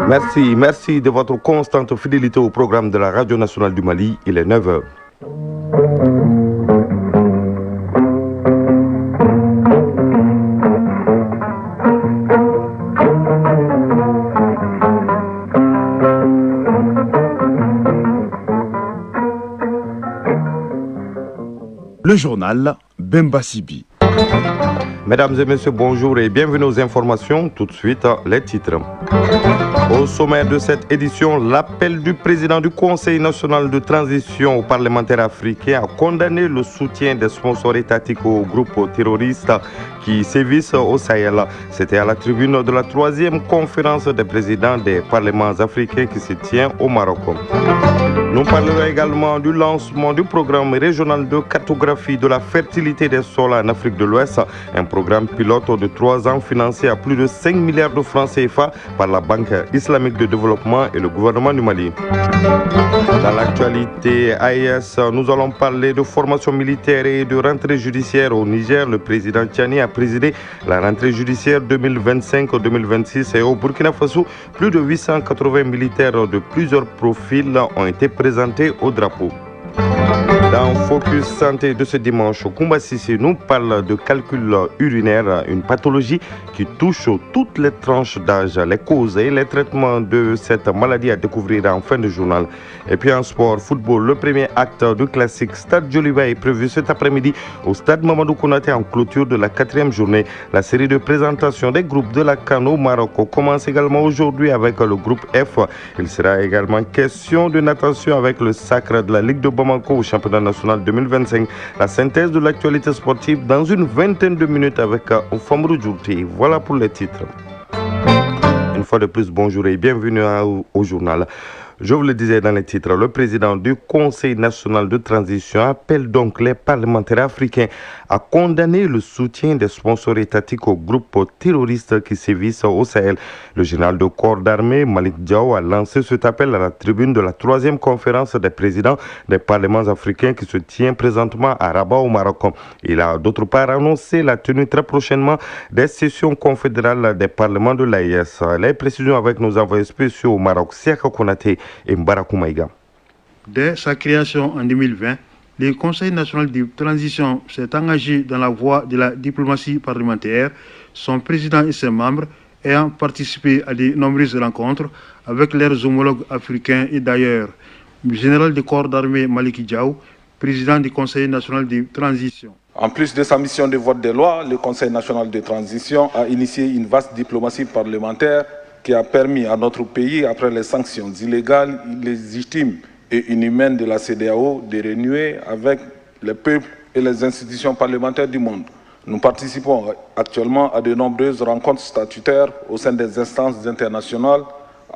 Merci de votre constante fidélité au programme de la Radio Nationale du Mali. Il est 9 heures. Le journal Bemba Sibi. Mesdames et messieurs, bonjour et bienvenue aux informations. Tout de suite, les titres. Au sommaire de cette édition, l'appel du président du Conseil national de transition aux parlementaires africains a condamné le soutien des sponsors étatiques aux groupes terroristes qui sévissent au Sahel. C'était à la tribune de la 3e conférence des présidents des parlements africains qui se tient au Maroc. Nous parlerons également du lancement du programme régional de cartographie de la fertilité des sols en Afrique de l'Ouest, un programme pilote de 3 ans financé à plus de 5 milliards de francs CFA par la Banque islamique de développement et le gouvernement du Mali. Dans l'actualité AES, nous allons parler de formation militaire et de rentrée judiciaire au Niger. Le président Tchani a présidé la rentrée judiciaire 2025-2026 et au Burkina Faso, plus de 880 militaires de plusieurs profils ont été présentés au drapeau. Dans Focus Santé de ce dimanche, Koumba Sissé nous parle de calcul urinaire, une pathologie qui touche toutes les tranches d'âge, les causes et les traitements de cette maladie à découvrir en fin de journal. Et puis en sport, football, le premier acte du classique Stade Joliba est prévu cet après-midi au Stade Mamadou Konaté en clôture de la 4e journée. La série de présentation des groupes de la CAN au Maroc commence également aujourd'hui avec le groupe F. Il sera également question de natation avec le sacre de la Ligue de Bamako au championnat national 2025. La synthèse de l'actualité sportive dans une vingtaine de minutes avec Famrou Djourti. Voilà pour les titres. Une fois de plus, bonjour et bienvenue au journal. Je vous le disais dans les titres, le président du Conseil national de transition appelle donc les parlementaires africains à condamner le soutien des sponsors étatiques aux groupes terroristes qui sévissent au Sahel. Le général de corps d'armée Malik Diaw a lancé cet appel à la tribune de la 3e conférence des présidents des parlements africains qui se tient présentement à Rabat au Maroc. Il a d'autre part annoncé la tenue très prochainement des sessions confédérales des parlements de l'AES. Les précisions avec nos envoyés spéciaux au Maroc, Siaka Konaté et Mbarakou Maïga. Dès sa création en 2020, le Conseil national de transition s'est engagé dans la voie de la diplomatie parlementaire, son président et ses membres ayant participé à de nombreuses rencontres avec leurs homologues africains et d'ailleurs. Le général de corps d'armée Malik Diaw, président du Conseil national de transition. En plus de sa mission de vote des lois, le Conseil national de transition a initié une vaste diplomatie parlementaire qui a permis à notre pays, après les sanctions illégales, illégitimes et inhumaines de la CEDEAO, de renouer avec les peuples et les institutions parlementaires du monde. Nous participons actuellement à de nombreuses rencontres statutaires au sein des instances internationales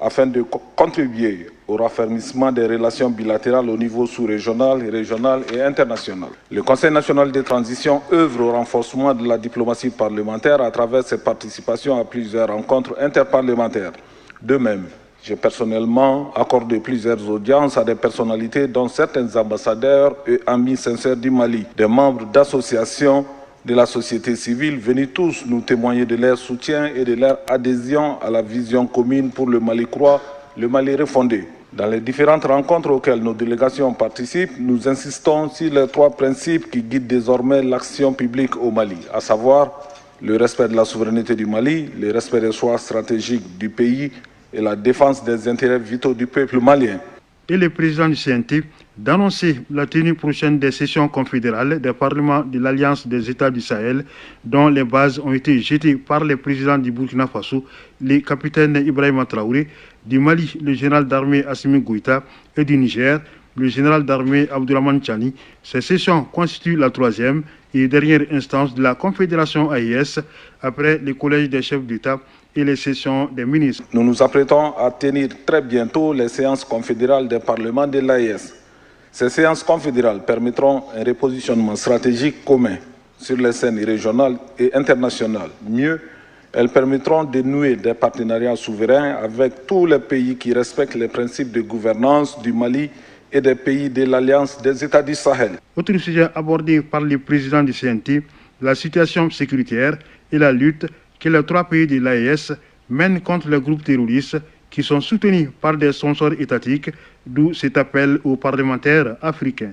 afin de contribuer au raffermissement des relations bilatérales au niveau sous-régional, régional et international. Le Conseil national de transition œuvre au renforcement de la diplomatie parlementaire à travers ses participations à plusieurs rencontres interparlementaires. De même, j'ai personnellement accordé plusieurs audiences à des personnalités dont certains ambassadeurs et amis sincères du Mali, des membres d'associations de la société civile venus tous nous témoigner de leur soutien et de leur adhésion à la vision commune pour le Mali croix, le Mali refondé. Dans les différentes rencontres auxquelles nos délégations participent, nous insistons sur les 3 principes qui guident désormais l'action publique au Mali, à savoir le respect de la souveraineté du Mali, le respect des choix stratégiques du pays et la défense des intérêts vitaux du peuple malien. Et le président du CNT d'annoncer la tenue prochaine des sessions confédérales des parlements de l'Alliance des États du Sahel, dont les bases ont été jetées par les présidents du Burkina Faso, le capitaine Ibrahima Traoré, du Mali, le général d'armée Assimi Goïta, et du Niger, le général d'armée Abdourahmane Tchani. Ces sessions constituent la 3e et dernière instance de la Confédération AES après le collège des chefs d'État et les sessions des ministres. Nous nous apprêtons à tenir très bientôt les séances confédérales des parlements de l'AES. Ces séances confédérales permettront un repositionnement stratégique commun sur les scènes régionales et internationales. Mieux, elles permettront de nouer des partenariats souverains avec tous les pays qui respectent les principes de gouvernance du Mali et des pays de l'Alliance des États du Sahel. Autre sujet abordé par le président du CNT, la situation sécuritaire et la lutte que les 3 pays de l'AES mènent contre les groupes terroristes qui sont soutenus par des sponsors étatiques, d'où cet appel aux parlementaires africains.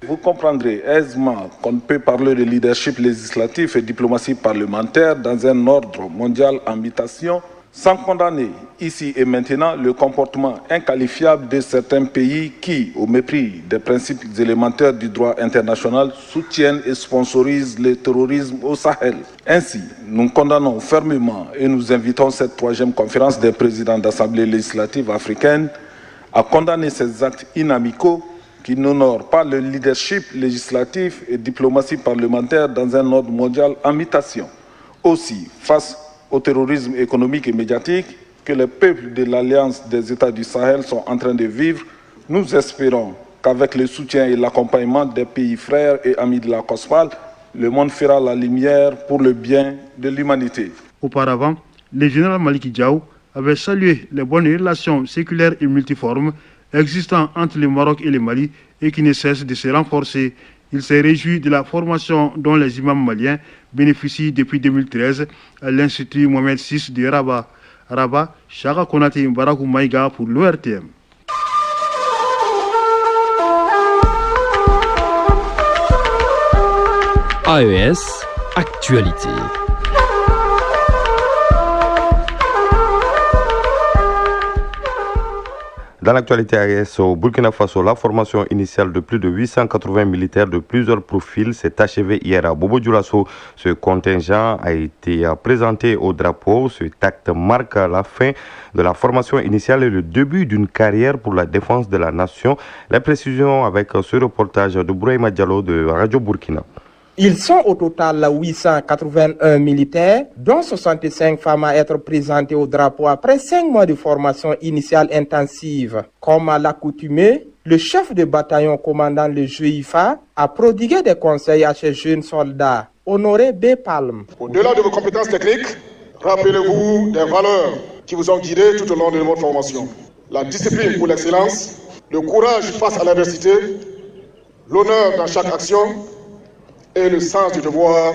Vous comprendrez aisément qu'on ne peut parler de leadership législatif et diplomatie parlementaire dans un ordre mondial en mutation sans condamner ici et maintenant le comportement inqualifiable de certains pays qui, au mépris des principes élémentaires du droit international, soutiennent et sponsorisent le terrorisme au Sahel. Ainsi, nous condamnons fermement et nous invitons cette 3e conférence des présidents d'Assemblée législative africaine à condamner ces actes inamicaux qui n'honorent pas le leadership législatif et diplomatie parlementaire dans un ordre mondial en mutation. Aussi, face au terrorisme économique et médiatique que les peuples de l'Alliance des États du Sahel sont en train de vivre, nous espérons qu'avec le soutien et l'accompagnement des pays frères et amis de la COSPAL, le monde fera la lumière pour le bien de l'humanité. Auparavant, le général Maliki Diaw avait salué les bonnes relations séculaires et multiformes existant entre le Maroc et le Mali et qui ne cessent de se renforcer. Il s'est réjoui de la formation dont les imams maliens bénéficient depuis 2013 à l'Institut Mohamed VI de Rabat. Rabat, Chara Konate Mbarakou Maïga pour l'ORTM. AES, actualité. Dans l'actualité AES au Burkina Faso, la formation initiale de plus de 880 militaires de plusieurs profils s'est achevée hier à Bobo Dioulasso. Ce contingent a été présenté au drapeau. Cet acte marque la fin de la formation initiale et le début d'une carrière pour la défense de la nation. Les précisions avec ce reportage de Bouraïma Diallo de Radio Burkina. Ils sont au total 881 militaires, dont 65 femmes à être présentées au drapeau après 5 mois de formation initiale intensive. Comme à l'accoutumée, le chef de bataillon commandant le GIFA a prodigué des conseils à ces jeunes soldats. Honoré B. Palm. Au-delà de vos compétences techniques, rappelez-vous des valeurs qui vous ont guidé tout au long de votre formation. La discipline pour l'excellence, le courage face à l'adversité, l'honneur dans chaque action, et le sens du devoir.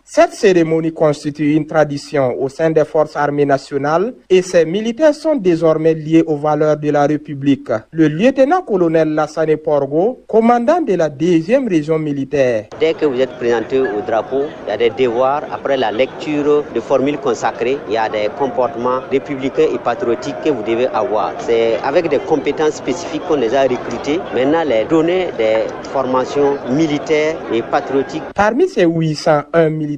Cette cérémonie constitue une tradition au sein des forces armées nationales et ces militaires sont désormais liés aux valeurs de la République. Le lieutenant-colonel Lassane Porgo, commandant de la 2e région militaire. Dès que vous êtes présenté au drapeau, il y a des devoirs. Après la lecture de formules consacrées, il y a des comportements républicains et patriotiques que vous devez avoir. C'est avec des compétences spécifiques qu'on les a recrutés. Maintenant, les donner des formations militaires et patriotiques. Parmi ces 801 militaires,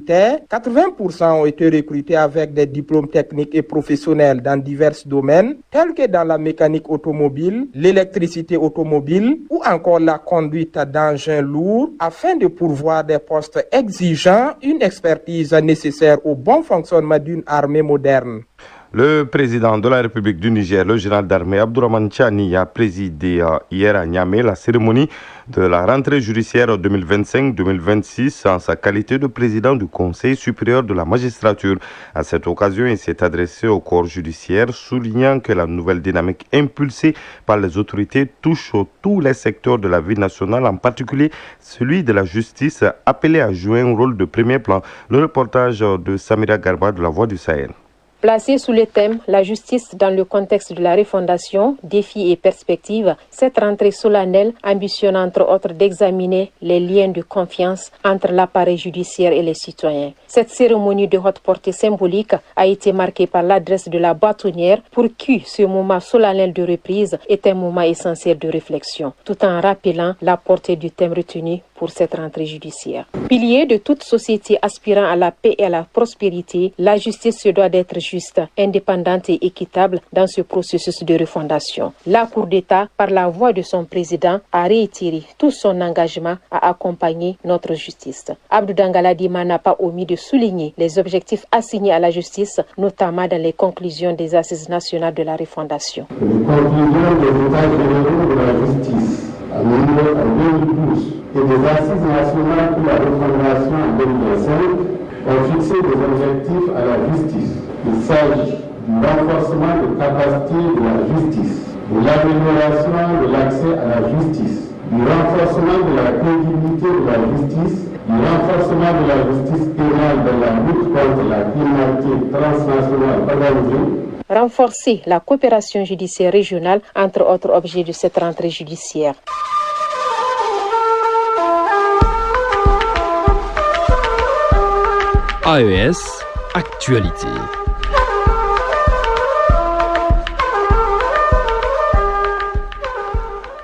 80% ont été recrutés avec des diplômes techniques et professionnels dans divers domaines, tels que dans la mécanique automobile, l'électricité automobile ou encore la conduite d'engins lourds, afin de pourvoir des postes exigeant une expertise nécessaire au bon fonctionnement d'une armée moderne. Le président de la République du Niger, le général d'armée Abdourahmane Tchani, a présidé hier à Niamey la cérémonie de la rentrée judiciaire 2025-2026 en sa qualité de président du Conseil supérieur de la magistrature. À cette occasion, il s'est adressé au corps judiciaire, soulignant que la nouvelle dynamique impulsée par les autorités touche tous les secteurs de la vie nationale, en particulier celui de la justice, appelé à jouer un rôle de premier plan. Le reportage de Samira Garba de la Voix du Sahel. Placé sous le thème « La justice dans le contexte de la refondation, défis et perspectives », cette rentrée solennelle ambitionne entre autres d'examiner les liens de confiance entre l'appareil judiciaire et les citoyens. Cette cérémonie de haute portée symbolique a été marquée par l'adresse de la bâtonnière pour qui ce moment solennel de reprise est un moment essentiel de réflexion, tout en rappelant la portée du thème retenu pour cette rentrée judiciaire. Pilier de toute société aspirant à la paix et à la prospérité, la justice se doit d'être juste, indépendante et équitable dans ce processus de refondation. La Cour d'État, par la voix de son président, a réitéré tout son engagement à accompagner notre justice. Abdou Dangala Dima n'a pas omis de souligner les objectifs assignés à la justice, notamment dans les conclusions des Assises nationales de la refondation. Les conclusions des États généraux de la justice en 2012 et des Assises nationales pour la refondation en 2025 ont fixé des objectifs à la justice. Il s'agit du renforcement des capacités de la justice, de l'amélioration de l'accès à la justice, du renforcement de la crédibilité de la justice, Le renforcement de la justice pénale dans la lutte contre la criminalité transnationale organisée. Renforcer la coopération judiciaire régionale, entre autres objets de cette rentrée judiciaire. AES, actualité.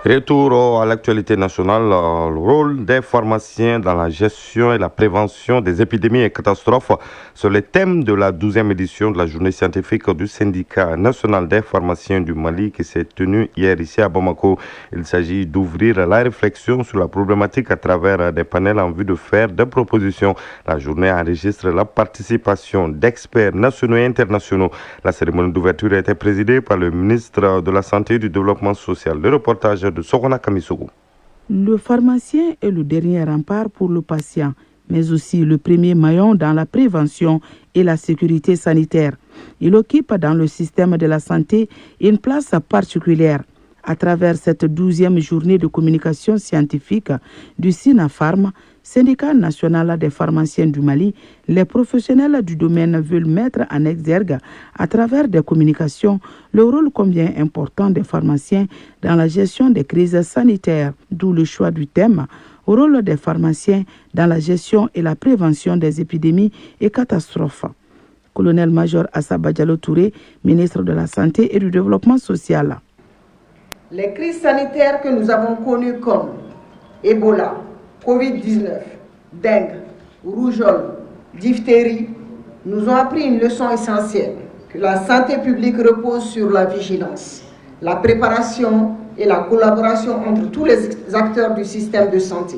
Retour à l'actualité nationale, le rôle des pharmaciens dans la gestion et la prévention des épidémies et catastrophes sur le thème de la 12e édition de la journée scientifique du syndicat national des pharmaciens du Mali qui s'est tenue hier ici à Bamako. Il s'agit d'ouvrir la réflexion sur la problématique à travers des panels en vue de faire des propositions. La journée enregistre la participation d'experts nationaux et internationaux. La cérémonie d'ouverture a été présidée par le ministre de la Santé et du Développement social. Le reportage de Sogona Kamisogo. Le pharmacien est le dernier rempart pour le patient, mais aussi le premier maillon dans la prévention et la sécurité sanitaire. Il occupe dans le système de la santé une place particulière. À travers cette 12e journée de communication scientifique du SINAPHARM, syndicat national des pharmaciens du Mali, les professionnels du domaine veulent mettre en exergue, à travers des communications, le rôle combien important des pharmaciens dans la gestion des crises sanitaires, d'où le choix du thème « Rôle des pharmaciens dans la gestion et la prévention des épidémies et catastrophes ». Colonel-major Assaba Diallo Touré, ministre de la Santé et du Développement social. Les crises sanitaires que nous avons connues comme Ebola, Covid-19, dengue, rougeole, diphtérie, nous ont appris une leçon essentielle, que la santé publique repose sur la vigilance, la préparation et la collaboration entre tous les acteurs du système de santé.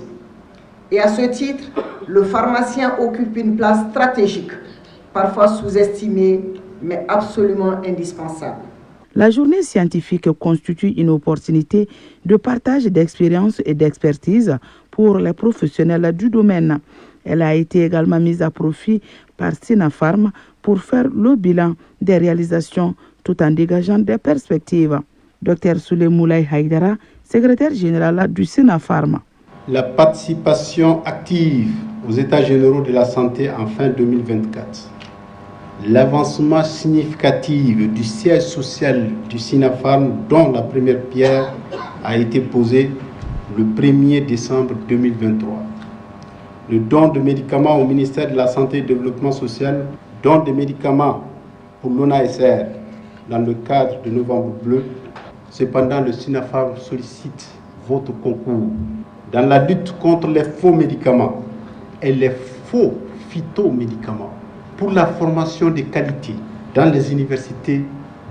Et à ce titre, le pharmacien occupe une place stratégique, parfois sous-estimée, mais absolument indispensable. La journée scientifique constitue une opportunité de partage d'expériences et d'expertise pour les professionnels du domaine. Elle a été également mise à profit par SINAPHARM pour faire le bilan des réalisations tout en dégageant des perspectives. Dr Soulemoulaye Haïdara, secrétaire général du SINAPHARM. La participation active aux États généraux de la santé en fin 2024. L'avancement significatif du siège social du SINAPHARM, dont la première pierre a été posée le 1er décembre 2023. Le don de médicaments au ministère de la Santé et du Développement social, don de médicaments pour l'ONASR dans le cadre de Novembre Bleu. Cependant, le SINAPHARM sollicite votre concours dans la lutte contre les faux médicaments et les faux phytomédicaments, pour la formation de qualité dans les universités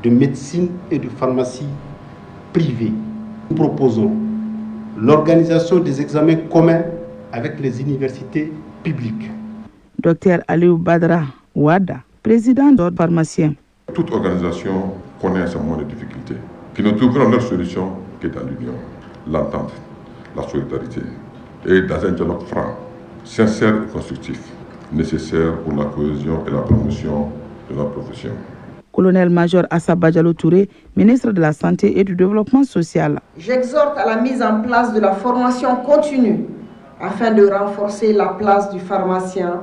de médecine et de pharmacie privées. Nous proposons l'organisation des examens communs avec les universités publiques. Dr Aliou Badra Ouada, président d'ordre pharmacien. Toute organisation connaît un certain nombre de difficultés, qui ne trouveront leur solution que dans l'union, l'entente, la solidarité et dans un dialogue franc, sincère et constructif, nécessaire pour la cohésion et la promotion de la profession. Colonel-major Assaba Diallo Touré, ministre de la Santé et du Développement social. J'exhorte à la mise en place de la formation continue afin de renforcer la place du pharmacien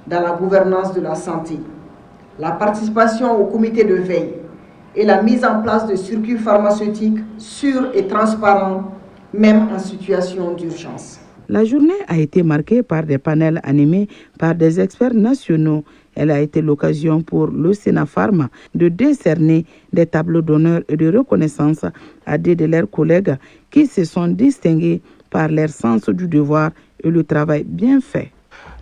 dans la gouvernance de la santé, la participation au comité de veille et la mise en place de circuits pharmaceutiques sûrs et transparents, même en situation d'urgence. La journée a été marquée par des panels animés par des experts nationaux. Elle a été l'occasion pour le SINAPHARM de décerner des tableaux d'honneur et de reconnaissance à des de leurs collègues qui se sont distingués par leur sens du devoir et le travail bien fait.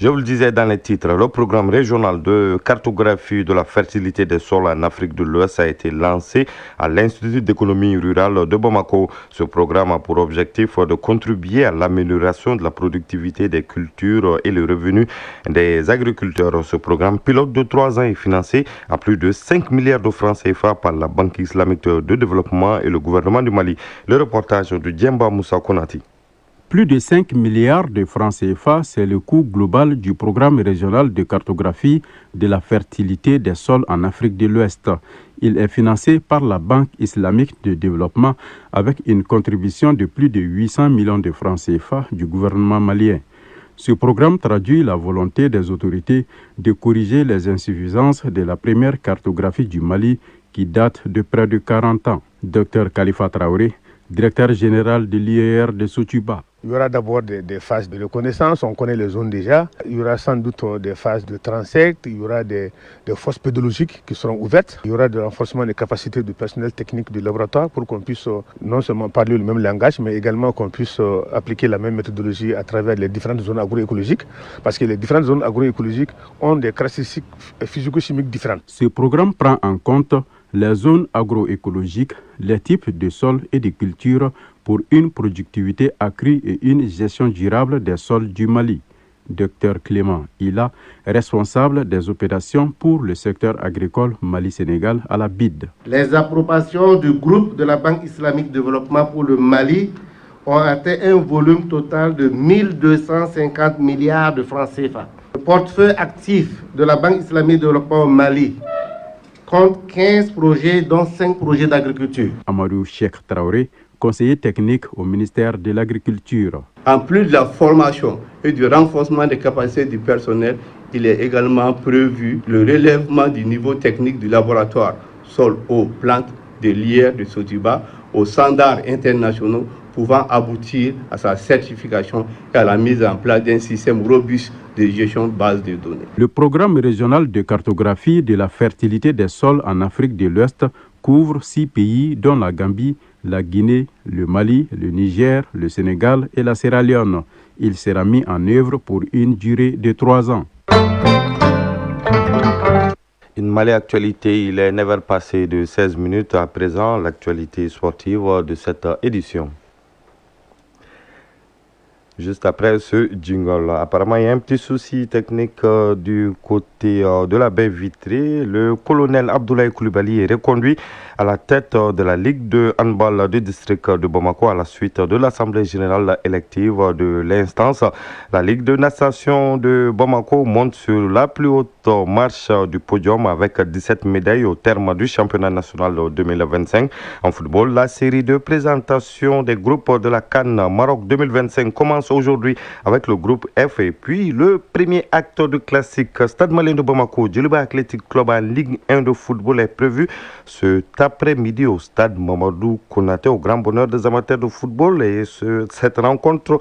Je vous le disais dans les titres, le programme régional de cartographie de la fertilité des sols en Afrique de l'Ouest a été lancé à l'Institut d'économie rurale de Bamako. Ce programme a pour objectif de contribuer à l'amélioration de la productivité des cultures et le revenu des agriculteurs. Ce programme pilote de 3 ans est financé à plus de 5 milliards de francs CFA par la Banque islamique de développement et le gouvernement du Mali. Le reportage de Djemba Moussa Konati. Plus de 5 milliards de francs CFA, c'est le coût global du programme régional de cartographie de la fertilité des sols en Afrique de l'Ouest. Il est financé par la Banque islamique de développement avec une contribution de plus de 800 millions de francs CFA du gouvernement malien. Ce programme traduit la volonté des autorités de corriger les insuffisances de la première cartographie du Mali qui date de près de 40 ans. Dr Khalifa Traoré, directeur général de l'IER de Sotuba. Il y aura d'abord des phases de reconnaissance, on connaît les zones déjà. Il y aura sans doute des phases de transect, il y aura des fosses pédologiques qui seront ouvertes. Il y aura du renforcement des capacités du personnel technique du laboratoire pour qu'on puisse non seulement parler le même langage, mais également qu'on puisse appliquer la même méthodologie à travers les différentes zones agroécologiques. Parce que les différentes zones agroécologiques ont des caractéristiques physico-chimiques différentes. Ce programme prend en compte les zones agroécologiques, les types de sols et de cultures pour une productivité accrue et une gestion durable des sols du Mali. Dr Clément Ila, responsable des opérations pour le secteur agricole Mali-Sénégal à la BID. Les approbations du groupe de la Banque islamique de développement pour le Mali ont atteint un volume total de 1250 milliards de francs CFA. Le portefeuille actif de la Banque islamique de développement au Mali compte 15 projets, dont 5 projets d'agriculture. Amadou Cheikh Traoré, conseiller technique au ministère de l'Agriculture. En plus de la formation et du renforcement des capacités du personnel, il est également prévu le relèvement du niveau technique du laboratoire sol, eau, plantes de l'IER de Sotuba aux standards internationaux pouvant aboutir à sa certification et à la mise en place d'un système robuste de gestion de base de données. Le programme régional de cartographie de la fertilité des sols en Afrique de l'Ouest couvre 6 pays dont la Gambie, la Guinée, le Mali, le Niger, le Sénégal et la Sierra Leone. Il sera mis en œuvre pour une durée de 3 ans. Une Mali actualité, il est 9h passé de 16 minutes. À présent, l'actualité sportive de cette édition. Juste après ce jingle, apparemment il y a un petit souci technique du côté de la baie vitrée. Le colonel Abdoulaye Koulibaly est reconduit à la tête de la Ligue de handball du district de Bamako à la suite de l'Assemblée générale élective de l'instance. La Ligue de natation de Bamako monte sur la plus haute marche du podium avec 17 médailles au terme du championnat national 2025. En football, la série de présentation des groupes de la CAN Maroc 2025 commence aujourd'hui avec le groupe F et puis le premier acte de classique Stade Malien de Bamako, Djeliba Athletic Club en Ligue 1 de football est prévu cet après-midi au stade Mamadou Konaté au grand bonheur des amateurs de football et cette rencontre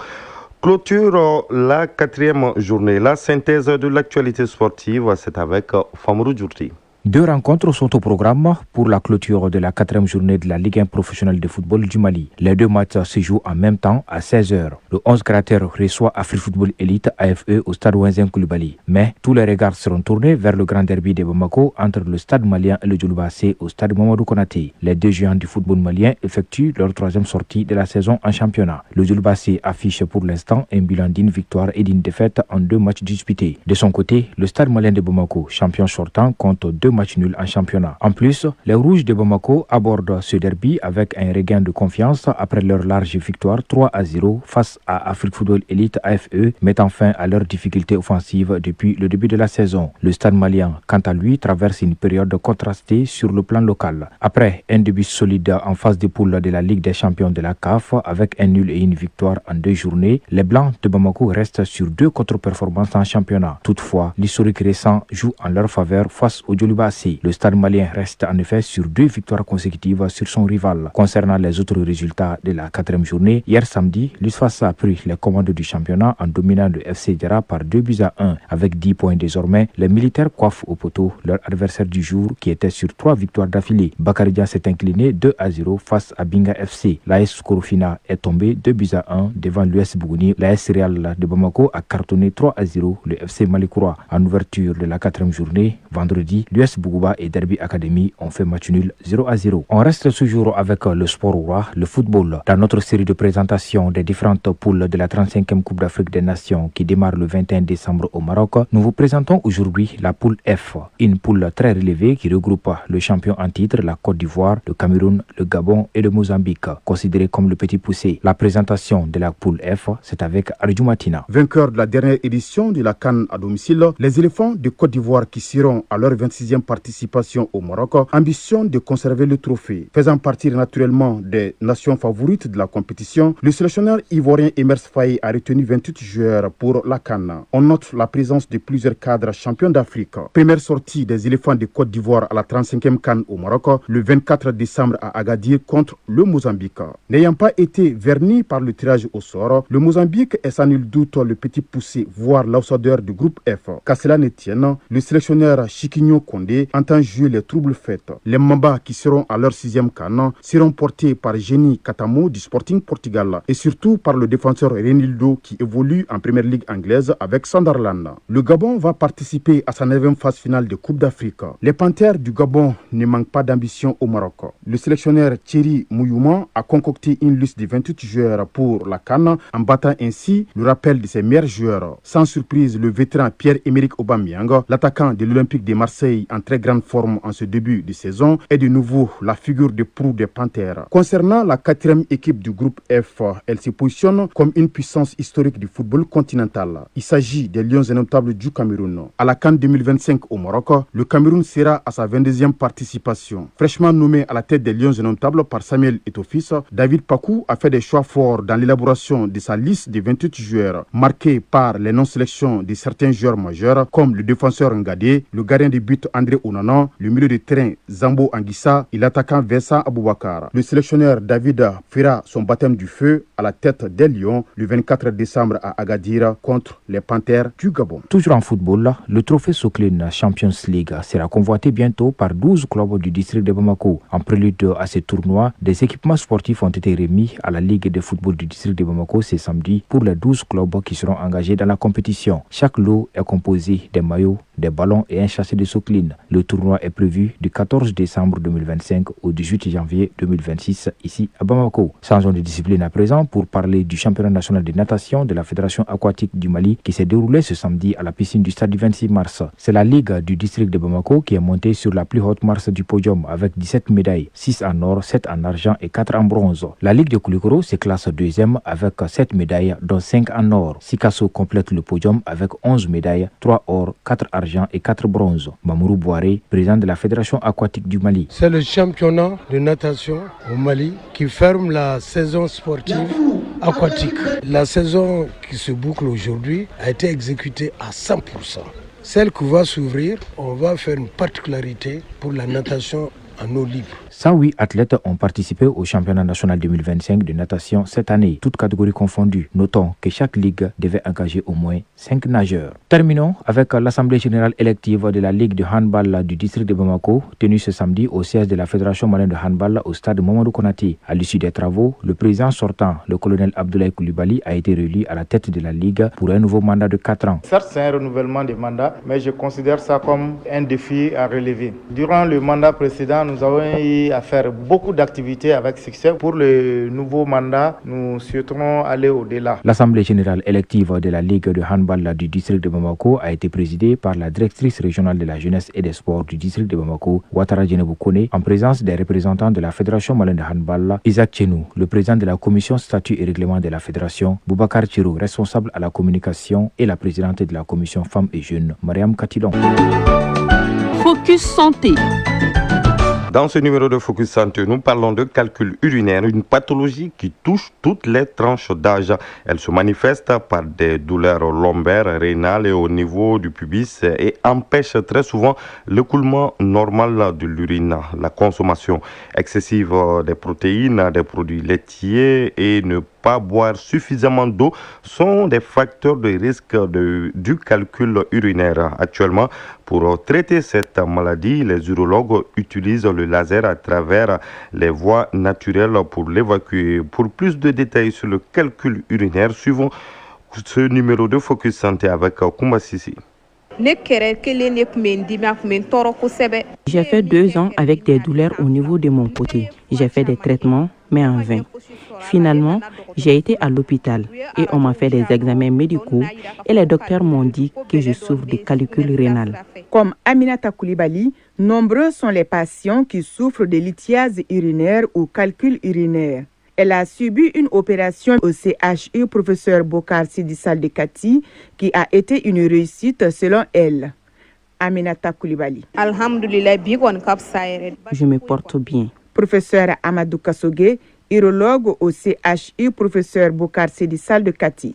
clôture la 4e journée. La synthèse de l'actualité sportive, c'est avec Famourou Djourti. 2 rencontres sont au programme pour la clôture de la 4e journée de la Ligue 1 professionnelle de football du Mali. Les 2 matchs se jouent en même temps à 16h. Le 11 Cratère reçoit Afrique Football Elite AFE au stade Wenzen Koulibaly. Mais tous les regards seront tournés vers le grand derby de Bamako entre le stade malien et le Djeliba C au stade Mamadou Konaté. Les 2 géants du football malien effectuent leur 3e sortie de la saison en championnat. Le Djeliba C affiche pour l'instant un bilan d'une victoire et d'une défaite en 2 matchs disputés. De son côté, le stade malien de Bamako, champion sortant, compte 2 matchs nuls en championnat. En plus, les Rouges de Bamako abordent ce derby avec un regain de confiance après leur large victoire 3-0 face à Afrique Football Elite AFE, mettant fin à leurs difficultés offensives depuis le début de la saison. Le stade malien, quant à lui, traverse une période contrastée sur le plan local. Après un début solide en phase de poule de la Ligue des champions de la CAF avec un nul et une victoire en 2 journées, les Blancs de Bamako restent sur 2 contre-performances en championnat. Toutefois, l'historique récent joue en leur faveur face au Djeliba C. Le stade malien reste en effet sur 2 victoires consécutives sur son rival. Concernant les autres résultats de la 4e journée, hier samedi, l'USFASA a pris les commandes du championnat en dominant le FC Diarra par 2-1. Avec 10 points désormais, les militaires coiffent au poteau leur adversaire du jour qui était sur 3 victoires d'affilée. Bakaridja s'est incliné 2-0 face à Binga FC. L'AS Korofina est tombé 2-1 devant l'US Bougouni. L'AS Real de Bamako a cartonné 3-0 le FC Malikoura. En ouverture de la 4e journée, vendredi, l'US Bougouba et Derby Academy ont fait match nul 0-0. On reste toujours avec le sport roi, le football. Dans notre série de présentations des différentes poules de la 35e Coupe d'Afrique des Nations qui démarre le 21 décembre au Maroc, nous vous présentons aujourd'hui la poule F, une poule très relevée qui regroupe le champion en titre, la Côte d'Ivoire, le Cameroun, le Gabon et le Mozambique, considéré comme le petit poussé. La présentation de la poule F, c'est avec Arjou Matina. Vainqueur de la dernière édition de la CAN à domicile, les éléphants de Côte d'Ivoire qui seront à leur 26e deuxième participation au Maroc, ambitionne de conserver le trophée. Faisant partie naturellement des nations favorites de la compétition, le sélectionneur ivoirien Emers Faye a retenu 28 joueurs pour la CAN. On note la présence de plusieurs cadres champions d'Afrique. Première sortie des éléphants de Côte d'Ivoire à la 35e CAN au Maroc, le 24 décembre à Agadir contre le Mozambique. N'ayant pas été verni par le tirage au sort, le Mozambique est sans nul doute le petit poussé, voire l'outsider du groupe F. Qu'à cela ne tienne, le sélectionneur Chiquinho Condé entend jouer les troubles faits. Les Mamba qui seront à leur 6e CAN seront portés par Jenny Catamo du Sporting Portugal et surtout par le défenseur Renildo qui évolue en première ligue anglaise avec Sunderland. Le Gabon va participer à sa 9e phase finale de Coupe d'Afrique. Les Panthères du Gabon ne manquent pas d'ambition au Maroc. Le sélectionneur Thierry Mouyouma a concocté une liste de 28 joueurs pour la CAN en battant ainsi le rappel de ses meilleurs joueurs. Sans surprise, le vétéran Pierre-Emerick Aubameyang, l'attaquant de l'Olympique de Marseille en très grande forme en ce début de saison, est de nouveau la figure de proue des Panthères. Concernant la 4e équipe du groupe F, elle se positionne comme une puissance historique du football continental. Il s'agit des Lions indomptables du Cameroun. À la CAN 2025 au Maroc, le Cameroun sera à sa 22e participation. Fraîchement nommé à la tête des Lions indomptables par Samuel Eto'o-Fils, David Pakou a fait des choix forts dans l'élaboration de sa liste de 28 joueurs, marqués par les non-sélections de certains joueurs majeurs comme le défenseur Ngadé, le gardien de but André Onana, le milieu de terrain Zambo Anguissa et l'attaquant Vincent Aboubakar. Le sélectionneur David fera son baptême du feu à la tête des Lions le 24 décembre à Agadir contre les Panthères du Gabon. Toujours en football, le trophée Soclin Champions League sera convoité bientôt par 12 clubs du district de Bamako. En prélude à ce tournoi, des équipements sportifs ont été remis à la Ligue de football du district de Bamako ce samedi pour les 12 clubs qui seront engagés dans la compétition. Chaque lot est composé des maillots, des ballons et un châssis de Soclin. Le tournoi est prévu du 14 décembre 2025 au 18 janvier 2026 ici à Bamako. Changeons de discipline à présent pour parler du championnat national de natation de la Fédération aquatique du Mali qui s'est déroulé ce samedi à la piscine du stade du 26 mars. C'est la Ligue du district de Bamako qui est montée sur la plus haute marche du podium avec 17 médailles, 6 en or, 7 en argent et 4 en bronze. La Ligue de Koulikoro se classe deuxième avec 7 médailles dont 5 en or. Sikasso complète le podium avec 11 médailles, 3 or, 4 argent et 4 bronzes. Mamourou Bouaré, président de la Fédération aquatique du Mali. C'est le championnat de natation au Mali qui ferme la saison sportive aquatique. La saison qui se boucle aujourd'hui a été exécutée à 100%. Celle qui va s'ouvrir, on va faire une particularité pour la natation en eau libre. 108 athlètes ont participé au championnat national 2025 de natation cette année, toutes catégories confondues. Notons que chaque ligue devait engager au moins 5 nageurs. Terminons avec l'Assemblée générale élective de la Ligue de handball du district de Bamako, tenue ce samedi au siège de la Fédération malienne de handball au stade Mamadou Konaté. À l'issue des travaux, le président sortant, le colonel Abdoulaye Koulibaly, a été réélu à la tête de la Ligue pour un nouveau mandat de 4 ans. Certes, c'est un renouvellement des mandats, mais je considère ça comme un défi à relever. Durant le mandat précédent, nous avons eu à faire beaucoup d'activités avec succès. Pour le nouveau mandat, nous souhaiterons aller au-delà. L'Assemblée générale élective de la Ligue de handball du district de Bamako a été présidée par la directrice régionale de la jeunesse et des sports du district de Bamako, Ouattara Djenebou Kone, en présence des représentants de la Fédération malienne de handball, Isaac Chenou, le président de la commission statut et règlement de la Fédération, Boubacar Chirou, responsable à la communication, et la présidente de la commission femmes et jeunes, Mariam Katilon. Focus santé. Dans ce numéro de Focus Santé, nous parlons de calcul urinaire, une pathologie qui touche toutes les tranches d'âge. Elle se manifeste par des douleurs lombaires, rénales et au niveau du pubis et empêche très souvent l'écoulement normal de l'urine. La consommation excessive des protéines, des produits laitiers et ne pas boire suffisamment d'eau sont des facteurs de risque du calcul urinaire. Actuellement, pour traiter cette maladie, les urologues utilisent le laser à travers les voies naturelles pour l'évacuer. Pour plus de détails sur le calcul urinaire, suivons ce numéro de Focus Santé avec Koumba Sissi. J'ai fait 2 ans avec des douleurs au niveau de mon côté. J'ai fait des traitements, mais en vain. Finalement, j'ai été à l'hôpital et on m'a fait des examens médicaux et les docteurs m'ont dit que je souffre de calcul rénal. Comme Aminata Koulibaly, nombreux sont les patients qui souffrent de lithiase urinaire ou calcul urinaire. Elle a subi une opération au CHU professeur Bokar Sidissal de Kati qui a été une réussite selon elle. Aminata Koulibaly. Je me porte bien. Professeur Amadou Kassogué, urologue au CHU, professeur Bokar Sédissal de Kati.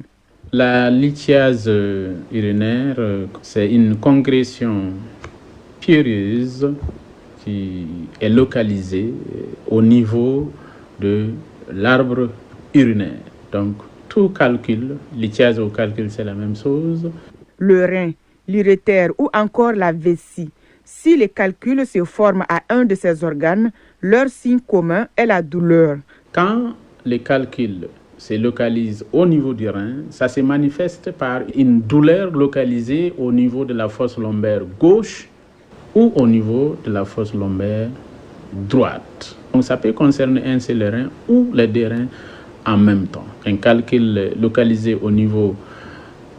La lithiase urinaire, c'est une congression pieuse qui est localisée au niveau de l'arbre urinaire. Donc, tout calcul, lithiase au calcul, c'est la même chose. Le rein, l'urétère ou encore la vessie. Si les calculs se forment à un de ces organes, leur signe commun est la douleur. Quand les calculs se localisent au niveau du rein, ça se manifeste par une douleur localisée au niveau de la fosse lombaire gauche ou au niveau de la fosse lombaire droite. Donc ça peut concerner un seul rein ou les deux reins en même temps. Un calcul localisé au niveau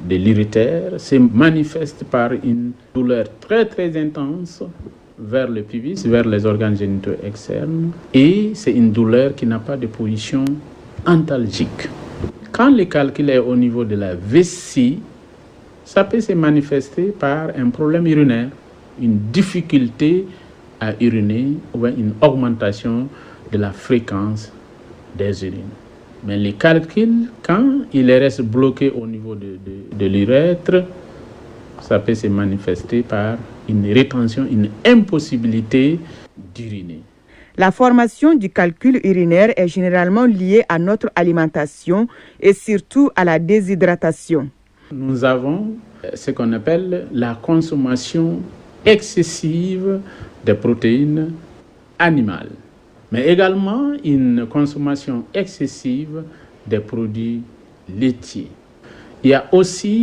de l'urétère se manifeste par une douleur très très intense vers le pubis, vers les organes génitaux externes, et c'est une douleur qui n'a pas de position antalgique. Quand le calcul est au niveau de la vessie, ça peut se manifester par un problème urinaire, une difficulté à uriner ou une augmentation de la fréquence des urines. Mais les calculs, quand il reste bloqué au niveau de l'urètre, ça peut se manifester par une rétention, une impossibilité d'uriner. La formation du calcul urinaire est généralement liée à notre alimentation et surtout à la déshydratation. Nous avons ce qu'on appelle la consommation excessive des protéines animales, mais également une consommation excessive des produits laitiers. Il y a aussi